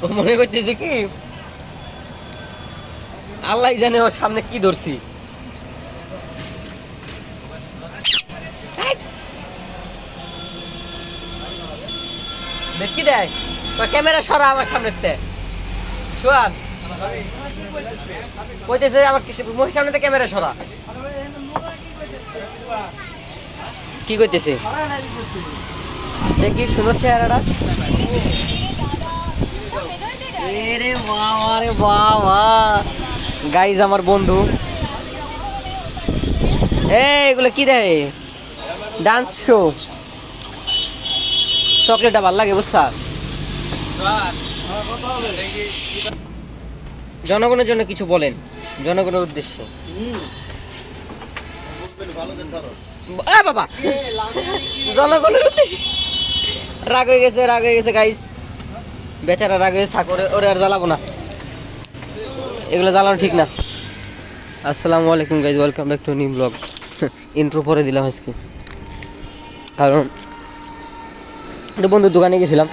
ও মনে করতেছে কি আল্লাহ জানে ওর সামনে কি ধরছি। দেখি দেয় ক্যামেরা সরা আমার সামনে সোয়ান কইতেছে আমার মুখের সামনে ক্যামেরা সরা। কি কইতেছে দেখি সুন্দর চেহারাটা। রে বাবা রে বাবা গাইজ আমার বন্ধু এগুলো কি দেয় ডান্স শো। চকলেটটা ভাল লাগে বুঝছা। জনগণের জন্য কিছু বলেন, জনগণের উদ্দেশ্যে। বাবা জনগণের উদ্দেশ্যে রাগ হয়ে গেছে গাইস, বেচারা রাগ হয়েছে, থাক ওরে আর জ্বালাবো না, এগুলো জ্বালানো ঠিক না। আসসালামু আলাইকুম guys, welcome back to new blog. Intro পরে দিলাম আজকে, কারণ একটা বন্ধুর দোকানে গেছিলাম,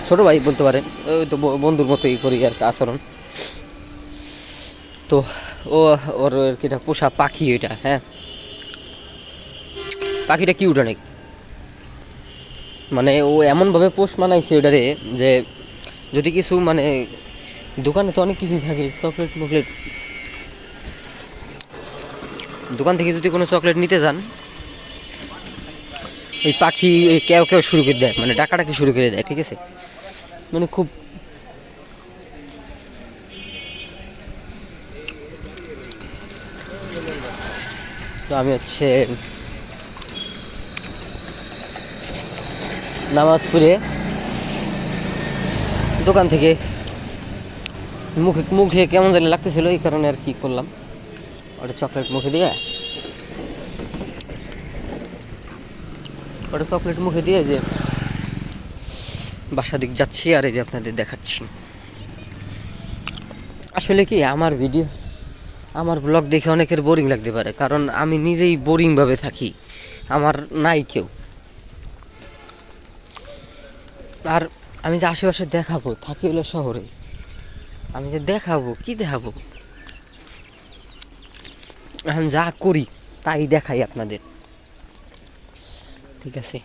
ছোটো ভাই বলতে পারেন, ওই তো বন্ধুর মতোই করি আর কি আচরণ। তো ওর কিটা পোষা পাখি ওইটা, হ্যাঁ পাখিটা কিউট অনেক, মানে ও এমনভাবে পোষ মানাইছে ওটারে যে যদি কিছু মানে দোকানে তো অনেক কিছুই থাকে, চকলেট মকলেট, দোকান থেকে যদি কোনো চকলেট নিতে যান ওই পাখি কেউ কেউ শুরু করে দেয়, মানে ডাকাডাকি শুরু করে দেয়, ঠিক আছে। মানে খুব তো আমি হচ্ছে নামাজ পড়ে দোকান থেকে মুখে কেমন জানি লাগতেছিল, এই কারণে আর কি করলাম, ওটা চকলেট মুখে দিয়ে যে বাসা দিক যাচ্ছি আর এই যে আপনাদের দেখাচ্ছি। আসলে কি আমার ব্লগ দেখে অনেকের বোরিং লাগতে পারে, কারণ আমি নিজেই বোরিংভাবে থাকি, আমার নাই কেউ। আর আমি যে আশেপাশে দেখাবো, থাকি হলো শহরে, আমি যে কি দেখাবো, এখন যা করি তাই দেখাই আপনাদের, ঠিক আছে।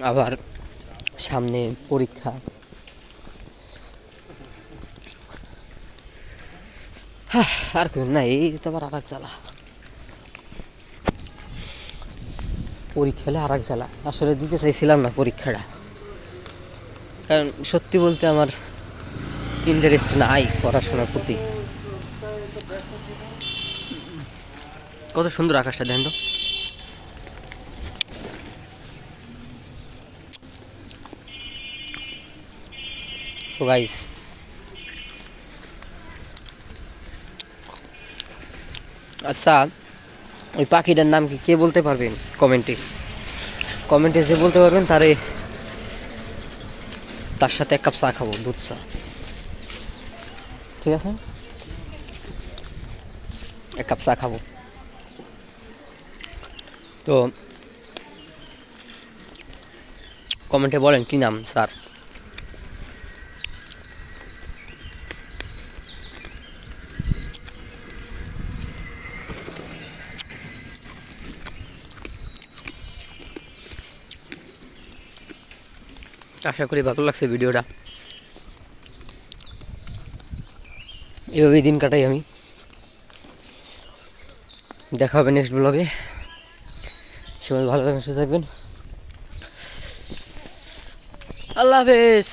আবার সামনে পরীক্ষা, আর কেউ না, এই তো আবার আর এক জ্বালা, পরীক্ষা হলে আর এক জ্বালা। আসলে দিতে চাইছিলাম না পরীক্ষাটা, কারণ সত্যি বলতে আমার ইন্টারেস্ট নাই পড়াশোনার প্রতি। কত সুন্দর আকাশটা দেখেন তো গাইস, আচ্ছা ওই পাখিটার নাম কি কে বলতে পারবেন কমেন্টে যে বলতে পারবেন তার সাথে এক কাপ চা খাবো, দুধ চা, ঠিক আছে, এক কাপ চা খাবো। তো কমেন্টে বলেন কি নাম স্যার। আশা করি ভালো লাগছে ভিডিওটা, এভাবেই দিন কাটাই আমি। দেখা হবে নেক্সট ব্লগে, সবাই ভালো থাকবেন, সুস্থ থাকবেন, আল্লাহ হাফেজ।